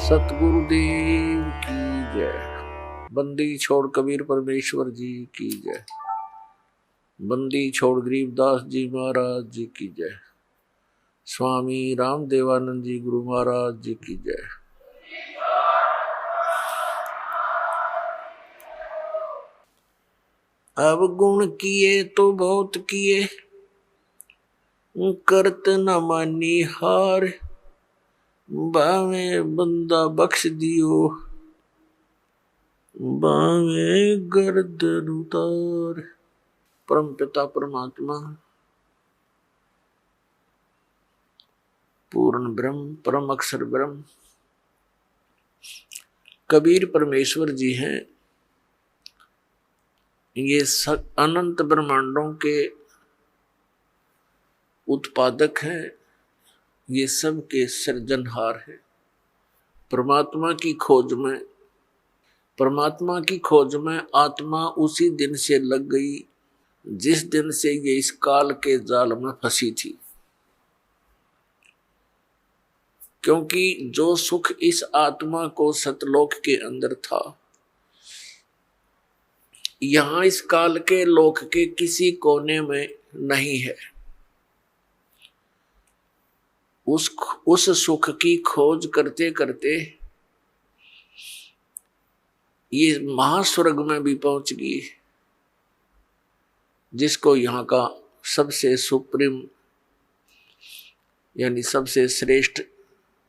सतगुरुदेव की जय। बंदी छोड़ कबीर परमेश्वर जी की जय। बंदी छोड़ गरीबदास जी महाराज जी की जय। स्वामी रामदेवानंद जी गुरु महाराज जी की जय। अब गुण किए तो बहुत किए, करत न मानी हार। बावे बंदा बख्श दियो, बावे गर्दन उतार। परम पिता परमात्मा पूर्ण ब्रह्म परम अक्षर ब्रह्म कबीर परमेश्वर जी हैं। ये अनंत ब्रह्मांडों के उत्पादक हैं, ये सब के सृजनहार हैं। परमात्मा की खोज में आत्मा उसी दिन से लग गई जिस दिन से ये इस काल के जाल में फंसी थी। क्योंकि जो सुख इस आत्मा को सतलोक के अंदर था, यहां इस काल के लोक के किसी कोने में नहीं है। उस सुख की खोज करते करते ये महास्वर्ग में भी पहुंच गई, जिसको यहाँ का सबसे सुप्रीम यानी सबसे श्रेष्ठ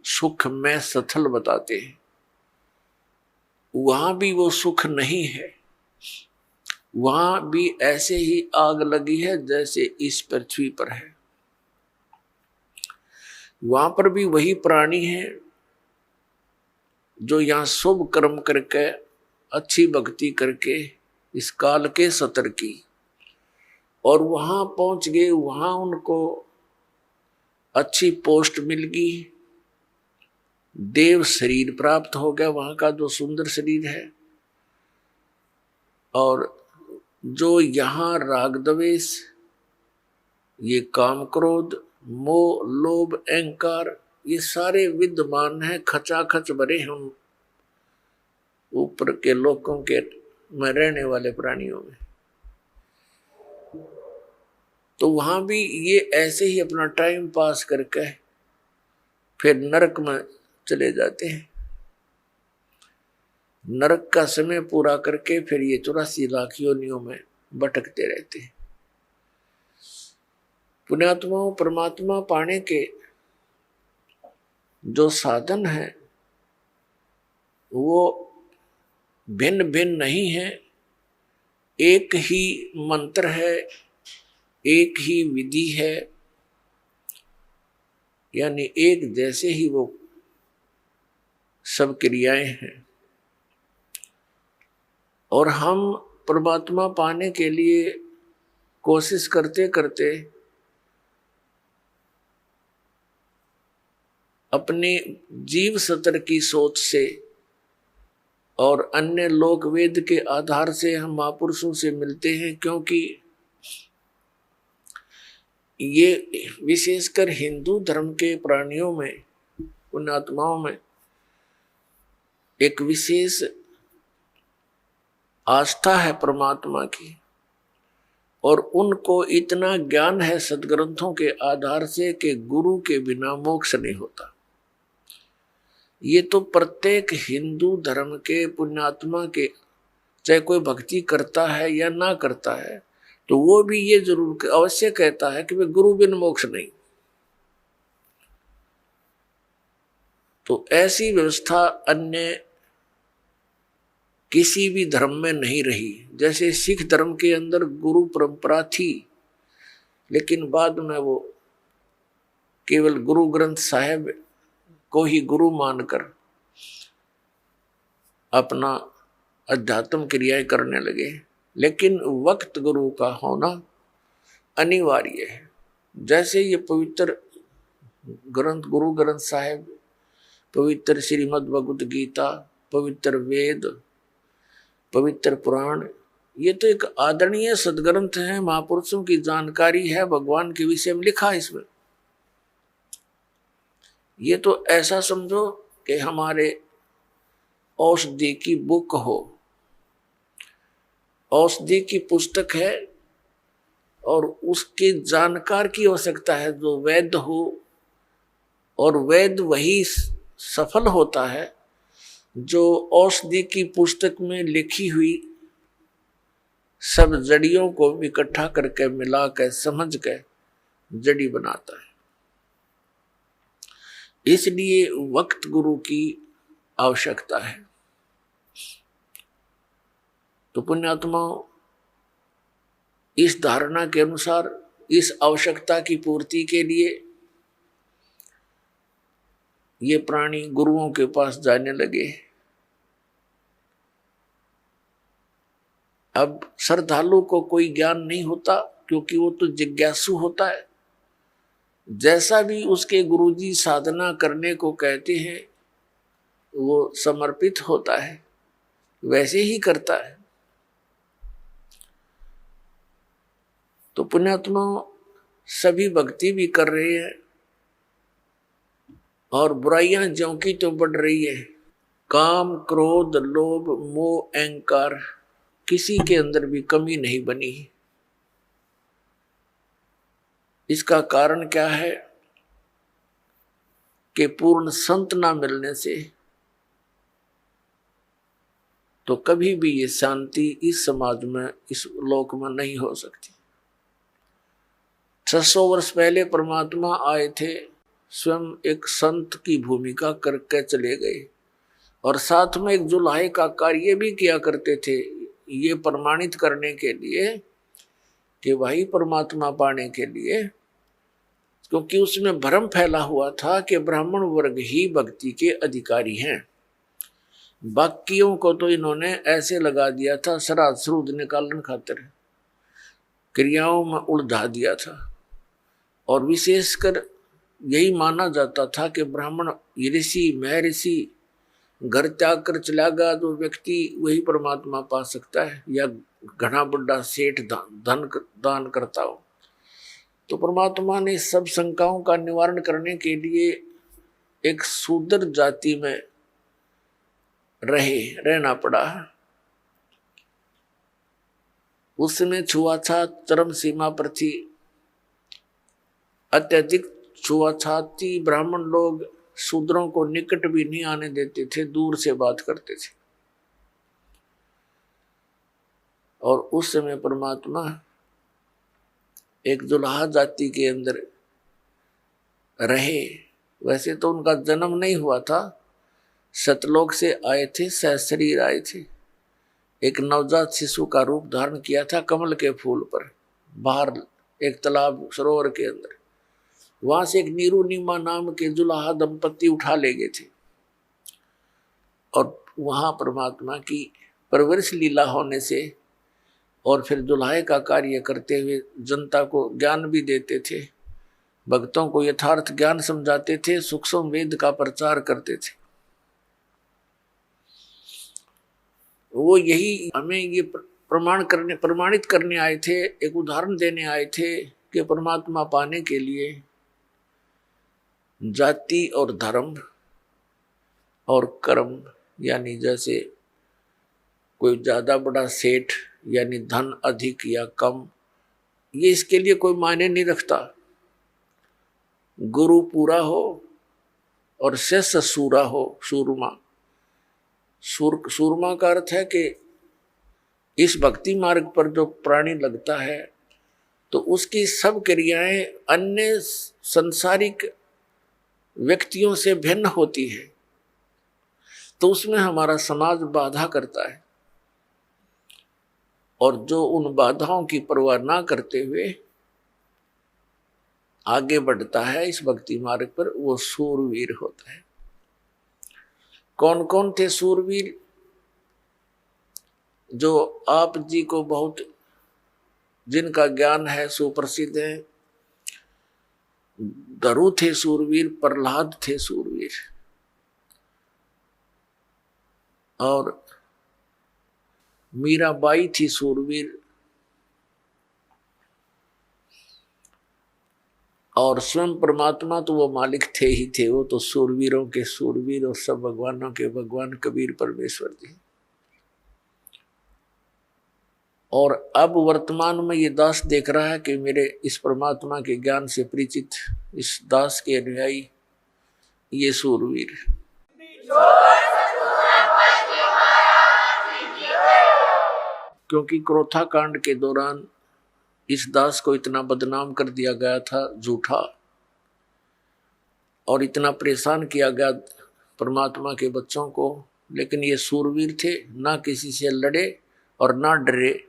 सुख में स्थल बताते हैं। वहां भी वो सुख नहीं है, वहां भी ऐसे ही आग लगी है जैसे इस पृथ्वी पर है। वहां पर भी वही प्राणी है जो यहाँ शुभ कर्म करके अच्छी भक्ति करके इस काल के सतर की, और वहां पहुंच गए। वहां उनको अच्छी पोस्ट मिल गई, देव शरीर प्राप्त हो गया, वहां का जो सुंदर शरीर है। और जो यहाँ राग द्वेष, ये काम क्रोध मोह लोभ अहंकार, ये सारे विद्यमान है, खचाखच भरे हम ऊपर के लोकों के में रहने वाले प्राणियों में। तो वहां भी ये ऐसे ही अपना टाइम पास करके फिर नरक में चले जाते हैं। नरक का समय पूरा करके फिर ये 84 लाख योनियों में भटकते रहते हैं। पुण्यात्माओं, परमात्मा पाने के जो साधन है वो भिन्न भिन्न नहीं है। एक ही मंत्र है, एक ही विधि है, यानी एक जैसे ही वो सब क्रियाएं हैं। और हम परमात्मा पाने के लिए कोशिश करते करते अपने जीव सतर की सोच से और अन्य लोक वेद के आधार से हम महापुरुषों से मिलते हैं। क्योंकि ये विशेषकर हिंदू धर्म के प्राणियों में, पुण्यात्माओं में एक विशेष आस्था है परमात्मा की, और उनको इतना ज्ञान है सदग्रंथों के आधार से कि गुरु के बिना मोक्ष नहीं होता। ये तो प्रत्येक हिंदू धर्म के पुण्यात्मा के, चाहे कोई भक्ति करता है या ना करता है, तो वो भी ये जरूर अवश्य कहता है कि वे गुरु बिन मोक्ष नहीं। तो ऐसी व्यवस्था अन्य किसी भी धर्म में नहीं रही। जैसे सिख धर्म के अंदर गुरु परंपरा थी, लेकिन बाद में वो केवल गुरु ग्रंथ साहिब को ही गुरु मानकर अपना अध्यात्म क्रियाएं करने लगे। लेकिन वक्त गुरु का होना अनिवार्य है। जैसे ये पवित्र ग्रंथ, गुरु ग्रंथ साहिब, पवित्र श्रीमद् भगवत गीता, पवित्र वेद, पवित्र पुराण, ये तो एक आदरणीय सदग्रंथ है, महापुरुषों की जानकारी है, भगवान के विषय में लिखा है इसमें। ये तो ऐसा समझो कि हमारे औषधि की बुक हो, औषधि की पुस्तक है और उसके जानकार की आवश्यकता है जो वैद्य हो, और वैद्य वही सफल होता है जो औषधि की पुस्तक में लिखी हुई सब जड़ियों को इकट्ठा करके मिला कर समझ के जड़ी बनाता है। इसलिए वक्त गुरु की आवश्यकता है। तो पुण्यात्मा, इस धारणा के अनुसार इस आवश्यकता की पूर्ति के लिए ये प्राणी गुरुओं के पास जाने लगे। अब श्रद्धालु को कोई ज्ञान नहीं होता क्योंकि वो तो जिज्ञासु होता है। जैसा भी उसके गुरुजी साधना करने को कहते हैं वो समर्पित होता है, वैसे ही करता है। तो पुण्यात्मा, सभी भक्ति भी कर रहे हैं और बुराइयां ज्यों की तो बढ़ रही है। काम, क्रोध, लोभ, मोह, अहंकार किसी के अंदर भी कमी नहीं बनी। इसका कारण क्या है कि पूर्ण संत ना मिलने से तो कभी भी ये शांति इस समाज में, इस लोक में नहीं हो सकती। 600 वर्ष पहले परमात्मा आए थे, स्वयं एक संत की भूमिका करके चले गए और साथ में एक जुलाहे का कार्य भी किया करते थे, ये प्रमाणित करने के लिए कि भाई परमात्मा पाने के लिए, क्योंकि उसमें भ्रम फैला हुआ था कि ब्राह्मण वर्ग ही भक्ति के अधिकारी हैं। बाकियों को तो इन्होंने ऐसे लगा दिया था, श्राद्ध श्रुद्ध निकालन खातिर क्रियाओं में उलझा दिया था। और विशेषकर यही माना जाता था कि ब्राह्मण ऋषि, महर्षि घर त्याग कर चला गया जो व्यक्ति वही परमात्मा पा सकता है, या घना बड़ा सेठ धन दान करता हो। तो परमात्मा ने सब शंकाओं का निवारण करने के लिए एक शूद्र जाति में रहना पड़ा। उस समय छुआछूत चरम सीमा पर थी, अत्यधिक छुआछूत थी। ब्राह्मण लोग शूद्रों को निकट भी नहीं आने देते थे, दूर से बात करते थे। और उस समय परमात्मा एक जुलाहा जाति के अंदर रहे। वैसे तो उनका जन्म नहीं हुआ था, सतलोक से आए थे, सहशरीर आए थे। एक नवजात शिशु का रूप धारण किया था कमल के फूल पर, बाहर एक तालाब सरोवर के अंदर। वहां से एक नीरू नीमा नाम के जुलाहा दंपति उठा ले गए थे और वहां परमात्मा की परवरिश लीला होने से और फिर जुलाहे का कार्य करते हुए जनता को ज्ञान भी देते थे, भक्तों को यथार्थ ज्ञान समझाते थे, सूक्ष्म वेद का प्रचार करते थे। वो यही हमें ये प्रमाणित करने आए थे, एक उदाहरण देने आए थे कि परमात्मा पाने के लिए जाति और धर्म और कर्म, यानी जैसे कोई ज्यादा बड़ा सेठ यानी धन अधिक या कम, ये इसके लिए कोई मायने नहीं रखता। गुरु पूरा हो और शिष्य सूरा हो, सूरमा। सूरमा का अर्थ है कि इस भक्ति मार्ग पर जो प्राणी लगता है तो उसकी सब क्रियाएं अन्य संसारिक व्यक्तियों से भिन्न होती है, तो उसमें हमारा समाज बाधा करता है। और जो उन बाधाओं की परवाह ना करते हुए आगे बढ़ता है इस भक्ति मार्ग पर, वो सूरवीर होता है। कौन कौन थे सूरवीर? जो आप जी को बहुत, जिनका ज्ञान है, सुप्रसिद्ध है। धरु थे सूरवीर, प्रहलाद थे सूरवीर, और मीराबाई थी सूरवीर, और स्वयं परमात्मा तो वो मालिक थे ही थे, वो तो सूरवीरों के सूरवीर और सब भगवानों के भगवान कबीर परमेश्वर जी। और अब वर्तमान में ये दास देख रहा है कि मेरे इस परमात्मा के ज्ञान से परिचित इस दास के अनुयायी ये सूरवीर, क्योंकि क्रोथा कांड के दौरान इस दास को इतना बदनाम कर दिया गया था झूठा, और इतना परेशान किया गया परमात्मा के बच्चों को, लेकिन ये सूरवीर थे, ना किसी से लड़े और ना डरे।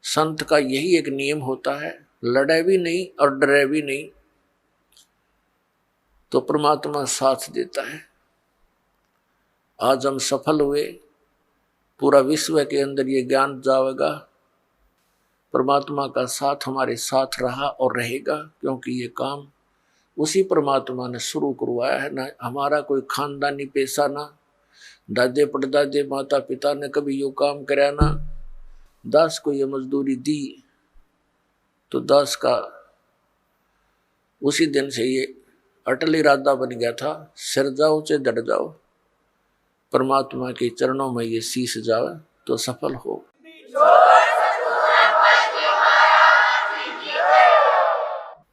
संत का यही एक नियम होता है, लड़े भी नहीं और डरे भी नहीं, तो परमात्मा साथ देता है। आज हम सफल हुए, पूरा विश्व के अंदर ये ज्ञान जाएगा, परमात्मा का साथ हमारे साथ रहा और रहेगा, क्योंकि ये काम उसी परमात्मा ने शुरू करवाया है। ना हमारा कोई खानदानी पेशा, ना दादे परदादे माता पिता ने कभी यो काम कराया, ना दास को ये मजदूरी दी, तो दास का उसी दिन से ये अटल इरादा बन गया था, सिर जाओ चाहे डट जाओ, परमात्मा के चरणों में ये शीश जाए तो सफल हो।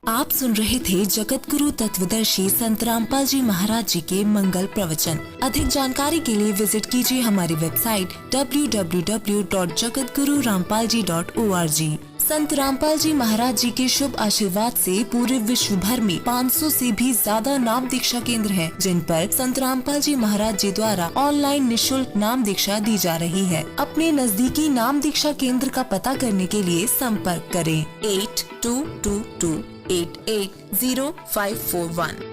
आप सुन रहे थे जगत गुरु तत्वदर्शी संत रामपाल जी महाराज जी के मंगल प्रवचन। अधिक जानकारी के लिए विजिट कीजिए हमारी वेबसाइट www.jagatgururampalji.org। संत रामपाल जी महाराज जी के शुभ आशीर्वाद से पूरे विश्व भर में 500 से भी ज्यादा नाम दीक्षा केंद्र हैं, जिन पर संत रामपाल जी महाराज जी द्वारा ऑनलाइन निशुल्क नाम दीक्षा दी जा रही है। अपने नजदीकी नाम दीक्षा केंद्र का पता करने के लिए संपर्क करें 8222880541।